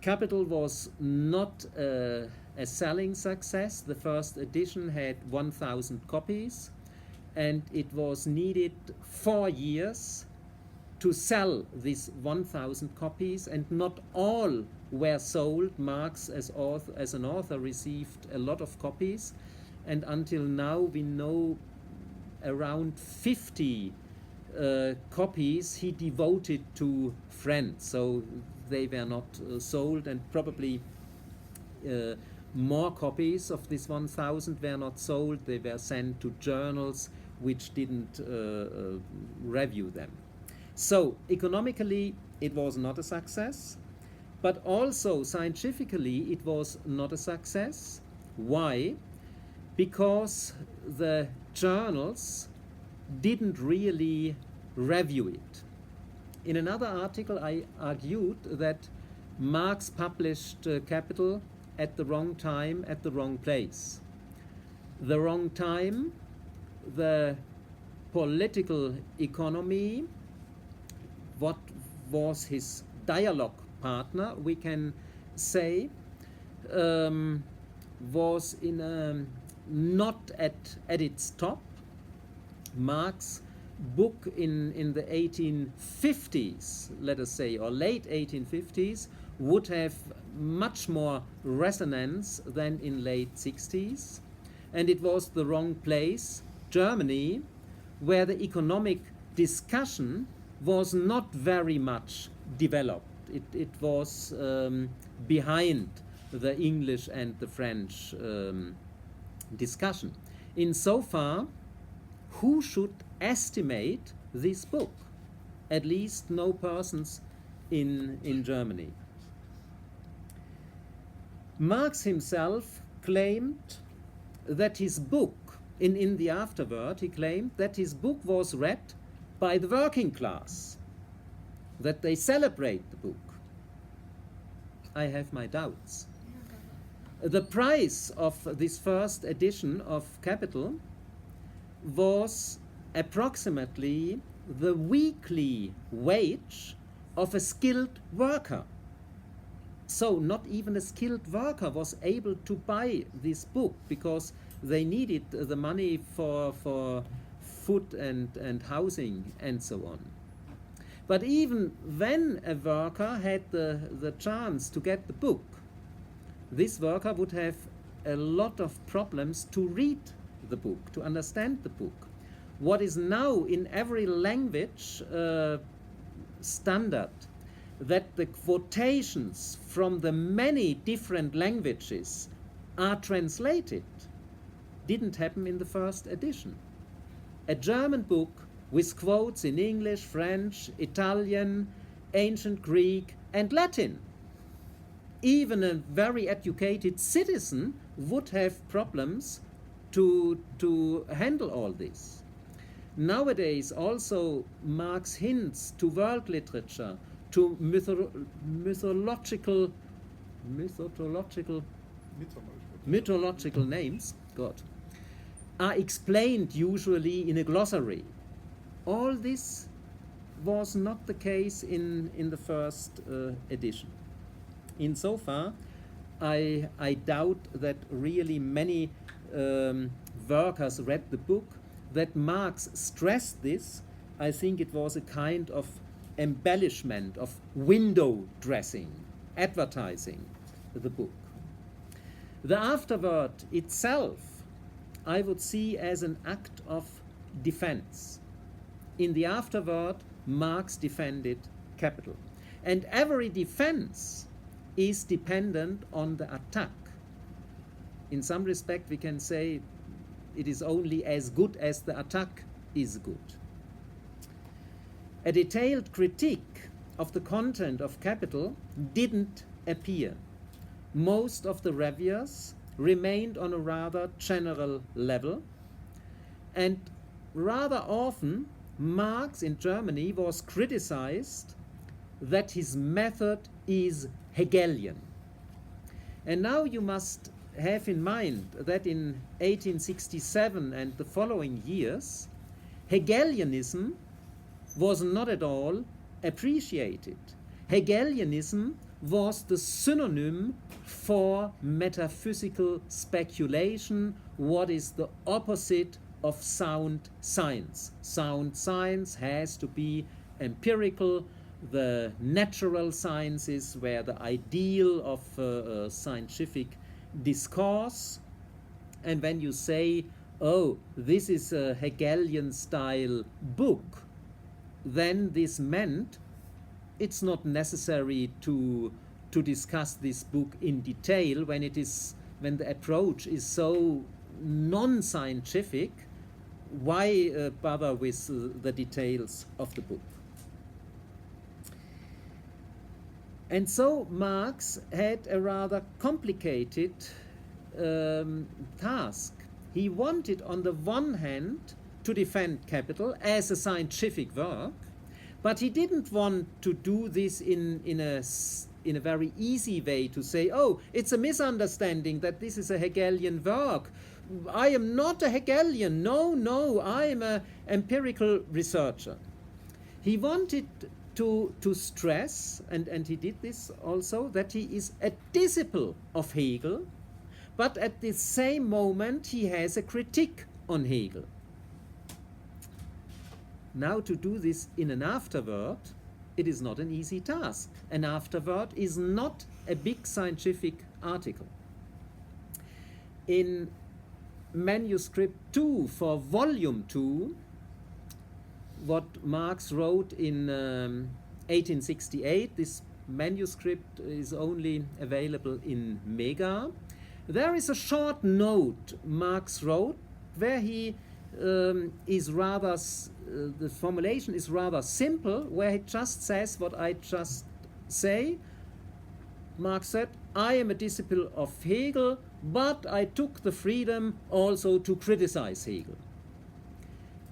Capital was not a selling success. The first edition had 1,000 copies, and it was needed 4 years to sell these 1,000 copies, and not all were sold. Marx, as an author, received a lot of copies, and until now we know around 50 copies he devoted to friends, so they were not sold, and probably more copies of this 1,000 were not sold. They were sent to journals which didn't review them. So economically it was not a success, but also scientifically it was not a success. Why? Because the journals didn't really review it. In another article I argued that Marx published Capital at the wrong time, at the wrong place. The wrong time, the political economy, what was his dialogue partner, we can say, was in not at its top. Marx' book in the 1850s, let us say, or late 1850s, would have much more resonance than in late 60s, and it was the wrong place, Germany, where the economic discussion was not very much developed. It was behind the English and the French discussion. Insofar, who should estimate this book? At least no persons in Germany. Marx himself claimed that his book, in the afterword, he claimed that his book was read by the working class, that they celebrate the book. I have my doubts. The price of this first edition of Capital was approximately the weekly wage of a skilled worker. So not even a skilled worker was able to buy this book because they needed the money for food and housing and so on. But even when a worker had the chance to get the book, this worker would have a lot of problems to read the book, to understand the book. What is now in every language standard, that the quotations from the many different languages are translated, didn't happen in the first edition. A German book with quotes in English, French, Italian, ancient Greek, and Latin. Even a very educated citizen would have problems to handle all this. Nowadays, also, Marx hints to world literature, to mythological names, God, are explained usually in a glossary. All this was not the case in the first edition. Insofar, I doubt that really many workers read the book. That Marx stressed this, I think it was a kind of embellishment, of window dressing, advertising the book. The afterword itself I would see as an act of defense. In the afterword, Marx defended Capital. And every defense is dependent on the attack. In some respect, we can say it is only as good as the attack is good. A detailed critique of the content of Capital didn't appear. Most of the reviewers remained on a rather general level, and rather often Marx in Germany was criticized that his method is Hegelian. And now you must have in mind that in 1867 and the following years, Hegelianism was not at all appreciated. Hegelianism was the synonym for metaphysical speculation, what is the opposite of sound science. Sound science has to be empirical. The natural sciences were the ideal of scientific discourse. And when you say, oh, this is a Hegelian style book, then this meant it's not necessary to discuss this book in detail when the approach is so non-scientific. Why bother with the details of the book? And so Marx had a rather complicated task. He wanted, on the one hand, to defend Capital as a scientific work, but he didn't want to do this in a very easy way, to say, oh, it's a misunderstanding that this is a Hegelian work. I am not a Hegelian. No, I am an empirical researcher. He wanted to stress, and he did this also, that he is a disciple of Hegel, but at the same moment he has a critique on Hegel. Now, to do this in an afterword, it is not an easy task. An afterword is not a big scientific article. In manuscript 2 for volume 2, what Marx wrote in 1868, this manuscript is only available in Mega. There is a short note Marx wrote where he is rather, the formulation is rather simple, where he just says what I just say. Marx said, I am a disciple of Hegel, but I took the freedom also to criticize Hegel.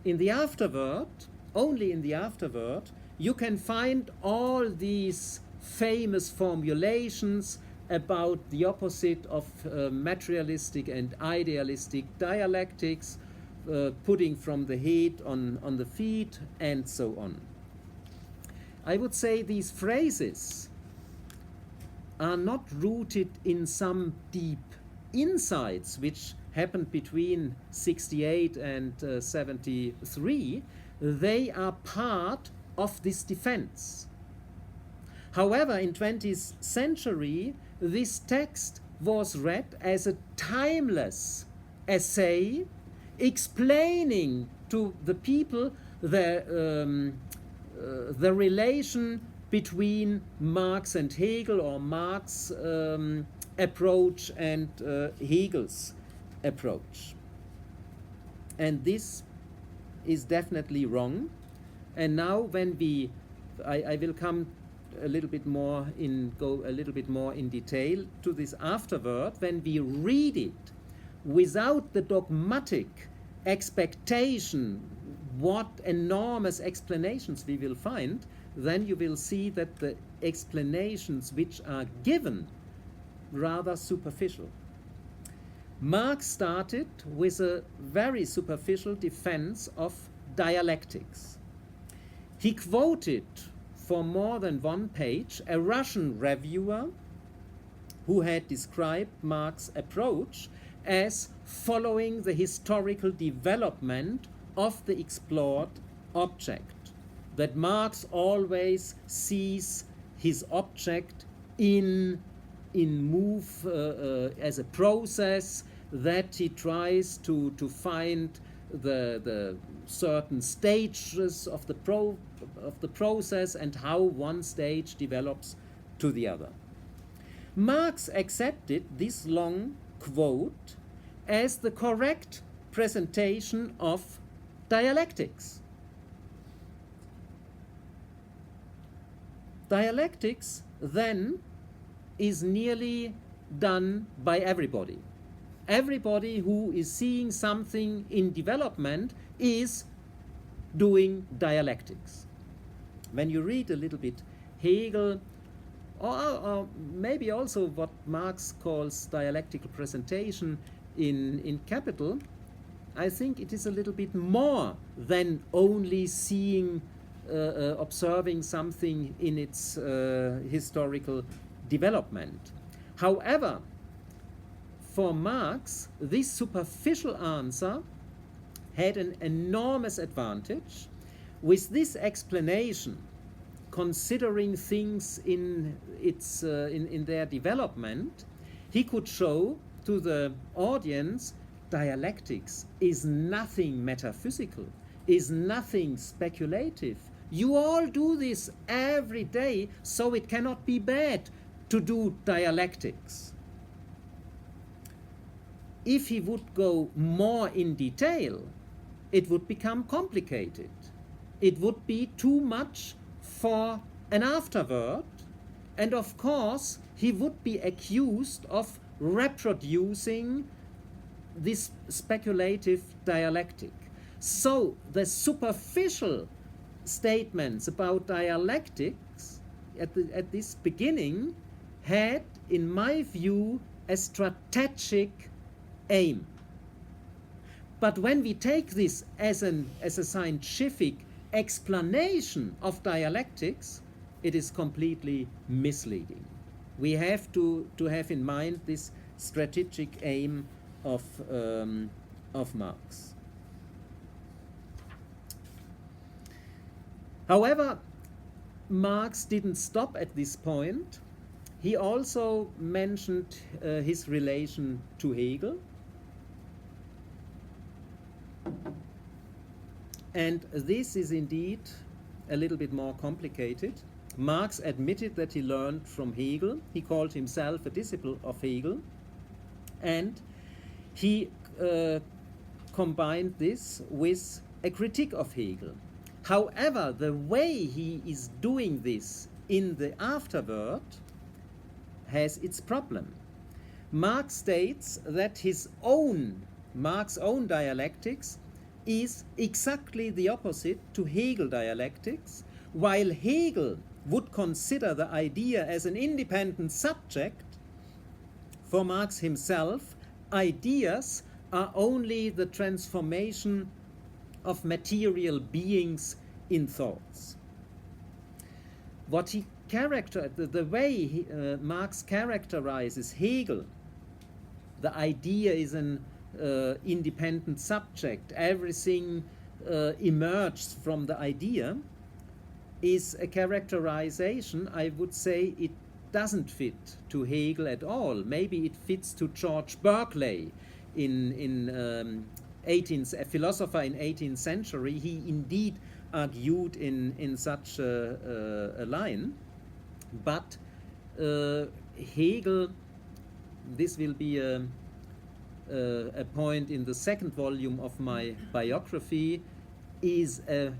In the afterword, only in the afterword, you can find all these famous formulations about the opposite of materialistic and idealistic dialectics, putting from the head on the feet, and so on. I would say these phrases are not rooted in some deep insights which happened between 68 and 73. They are part of this defense. However, in 20th century, this text was read as a timeless essay explaining to the people the relation between Marx and Hegel, or Marx's approach and Hegel's approach. And this is definitely wrong. And now when I will come a little bit more go a little bit more in detail to this afterward. When we read it without the dogmatic expectation what enormous explanations we will find, then you will see that the explanations which are given rather superficial. Marx started with a very superficial defense of dialectics. He quoted for more than one page a Russian reviewer who had described Marx's approach as following the historical development of the explored object, that Marx always sees his object in move as a process, that he tries to find the certain stages of the process and how one stage develops to the other. Marx accepted this long quote as the correct presentation of dialectics. Dialectics then is nearly done by everybody. Everybody who is seeing something in development is doing dialectics. When you read a little bit Hegel, or maybe also what Marx calls dialectical presentation in Capital, I think it is a little bit more than only seeing, observing something in its historical development. However, for Marx, this superficial answer had an enormous advantage. With this explanation, considering things in their development, he could show to the audience dialectics is nothing metaphysical, is nothing speculative. You all do this every day, so it cannot be bad to do dialectics. If he would go more in detail, it would become complicated. It would be too much for an afterword, and of course he would be accused of reproducing this speculative dialectic. So the superficial statements about dialectics at this beginning had, in my view, a strategic aim. But when we take this as a scientific explanation of dialectics, it is completely misleading. We have to have in mind this strategic aim of Marx. However, Marx didn't stop at this point. He also mentioned his relation to Hegel. And this is indeed a little bit more complicated. Marx admitted that he learned from Hegel. He called himself a disciple of Hegel. And he combined this with a critique of Hegel. However, the way he is doing this in the afterword has its problem. Marx states that Marx's own dialectics is exactly the opposite to Hegel dialectics, while Hegel would consider the idea as an independent subject. For Marx himself, ideas are only the transformation of material beings in thoughts. What he the way Marx characterizes Hegel, the idea is an independent subject, everything emerges from the idea, is a characterization, I would say, it doesn't fit to Hegel at all. Maybe it fits to George Berkeley a philosopher in 18th century. He indeed argued in such a line. But Hegel, this will be a point in the second volume of my biography, is a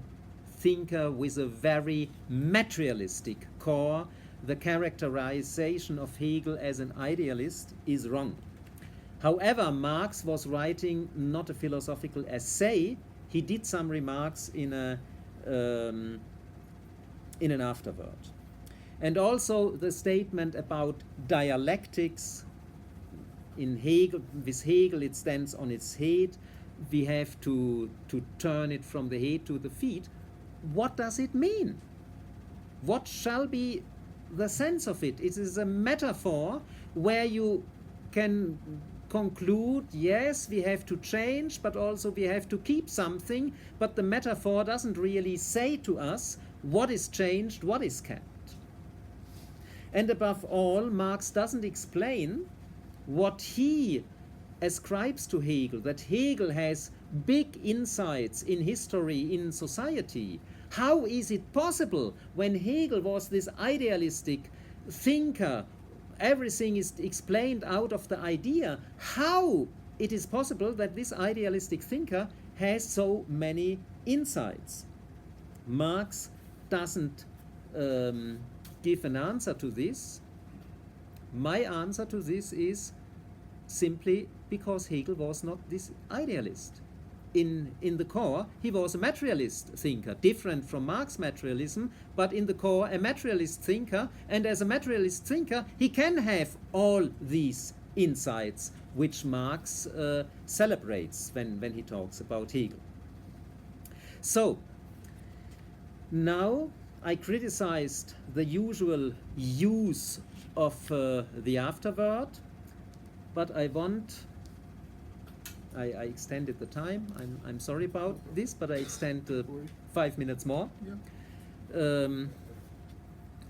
thinker with a very materialistic core. The characterization of Hegel as an idealist is wrong. However, Marx was writing not a philosophical essay. He did some remarks in an afterword. And also the statement about dialectics in Hegel, with Hegel it stands on its head. We have to turn it from the head to the feet. What does it mean? What shall be the sense of it? It is a metaphor where you can conclude, yes, we have to change, but also we have to keep something, but the metaphor doesn't really say to us what is changed, what is kept. And above all, Marx doesn't explain what he ascribes to Hegel, that Hegel has big insights in history, in society. How is it possible when Hegel was this idealistic thinker everything is explained out of the idea how it is possible that this idealistic thinker has so many insights. Marx doesn't give an answer to this. My answer to this is simply because Hegel was not this idealist. In the core, he was a materialist thinker, different from Marx materialism, but in the core, a materialist thinker, and as a materialist thinker, he can have all these insights which Marx celebrates when he talks about Hegel. So, now I criticized the usual use of the afterword, but I extended the time. I'm sorry about this, but I extend 5 minutes more. Yeah.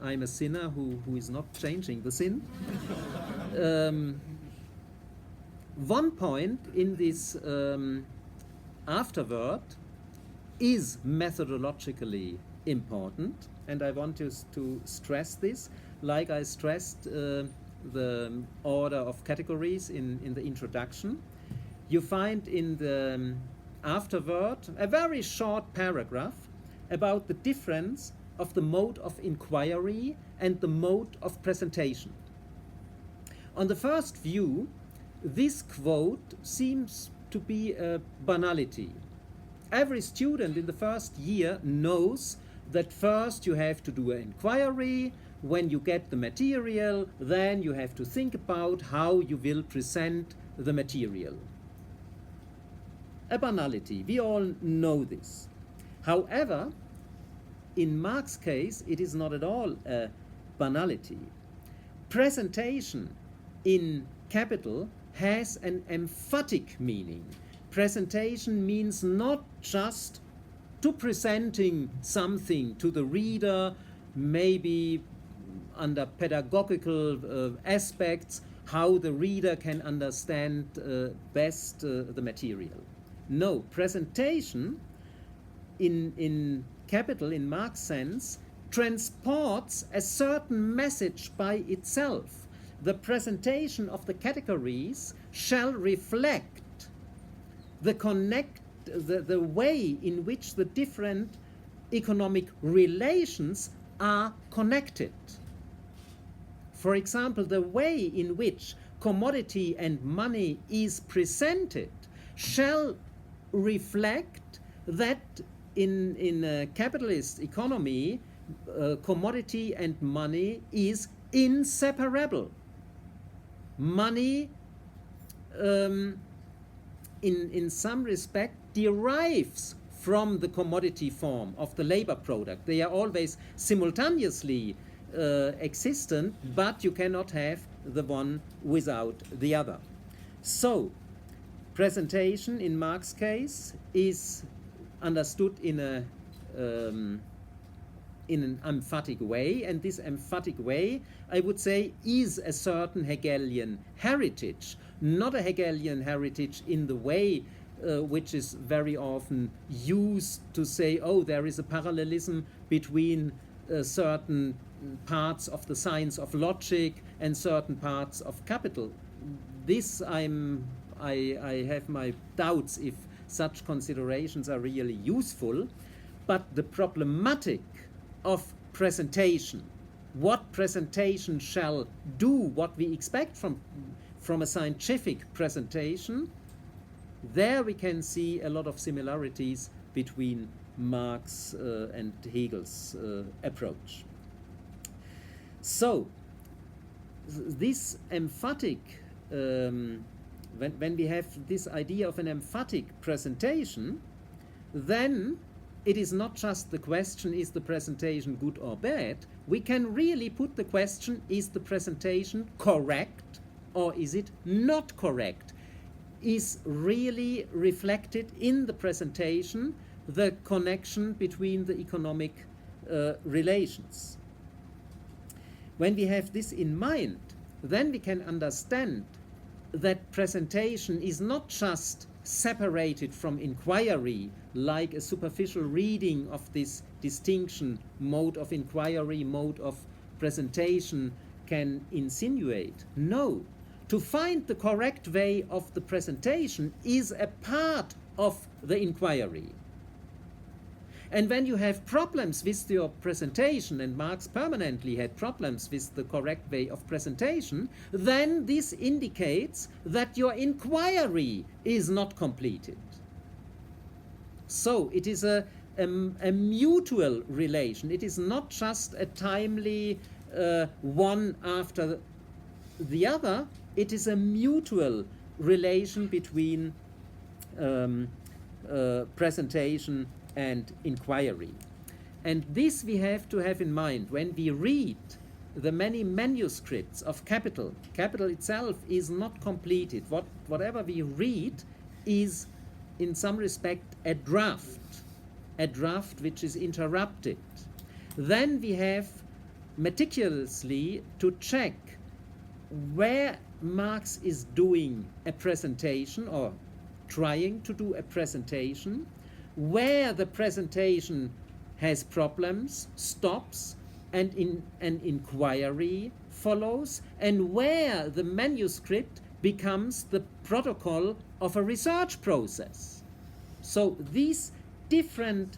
I'm a sinner who is not changing the sin. One point in this afterword is methodologically important, and I want to stress this, like I stressed the order of categories in the introduction. You find in the afterword a very short paragraph about the difference of the mode of inquiry and the mode of presentation. On the first view, this quote seems to be a banality. Every student in the first year knows that first you have to do an inquiry. When you get the material, then you have to think about how you will present the material. A banality. We all know this. However, in Marx's case, it is not at all a banality. Presentation in Capital has an emphatic meaning. Presentation means not just to presenting something to the reader, maybe under pedagogical aspects, how the reader can understand best the material. No, presentation in Capital, in Marx's sense, transports a certain message by itself. The presentation of the categories shall reflect the way in which the different economic relations are connected. For example, the way in which commodity and money is presented shall reflect that in a capitalist economy, commodity and money is inseparable. Money, in some respect, derives from the commodity form of the labor product. They are always simultaneously existent, but you cannot have the one without the other. So, presentation in Marx's case is understood in an emphatic way, and this emphatic way, I would say, is a certain Hegelian heritage, not a Hegelian heritage in the way which is very often used to say, oh, there is a parallelism between certain parts of the science of logic and certain parts of Capital. This I have my doubts if such considerations are really useful, but the problematic of presentation, what presentation shall do, what we expect from a scientific presentation, there we can see a lot of similarities between Marx and Hegel's approach. So, this emphatic, when we have this idea of an emphatic presentation, then it is not just the question, is the presentation good or bad? We can really put the question, is the presentation correct or is it not correct? Is really reflected in the presentation the connection between the economic relations? When we have this in mind, then we can understand that presentation is not just separated from inquiry, like a superficial reading of this distinction, mode of inquiry, mode of presentation, can insinuate. No, to find the correct way of the presentation is a part of the inquiry. And when you have problems with your presentation, and Marx permanently had problems with the correct way of presentation, then this indicates that your inquiry is not completed. So it is a mutual relation. It is not just a timely one after the other. It is a mutual relation between presentation and inquiry. And this we have to have in mind when we read the many manuscripts of Capital. Capital itself is not completed. Whatever we read is in some respect a draft which is interrupted. Then we have meticulously to check where Marx is doing a presentation or trying to do a presentation, where the presentation has problems, stops, and an inquiry follows, and where the manuscript becomes the protocol of a research process. So these different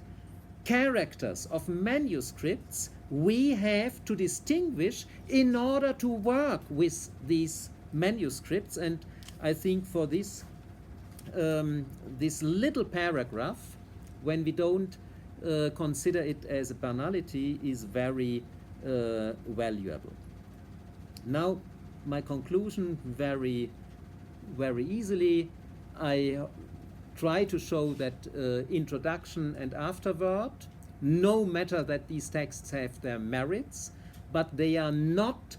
characters of manuscripts we have to distinguish in order to work with these manuscripts. And I think for this this little paragraph, when we don't consider it as a banality, is very valuable. Now, my conclusion very easily. I try to show that introduction and afterword, no matter that these texts have their merits, but they are not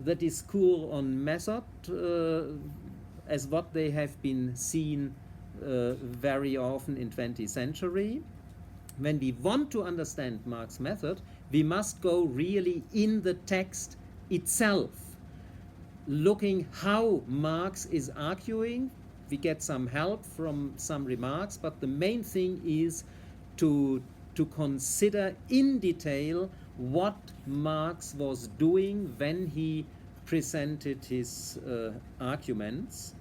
the discourse on method as what they have been seen very often in 20th century. When we want to understand Marx's method, we must go really in the text itself, looking how Marx is arguing. We get some help from some remarks, but the main thing is to consider in detail what Marx was doing when he presented his arguments.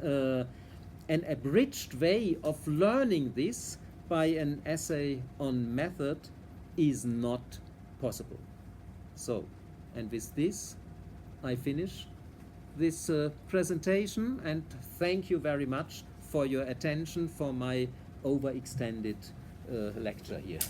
An abridged way of learning this by an essay on method is not possible. So, and with this, I finish this presentation, and thank you very much for your attention for my overextended lecture here.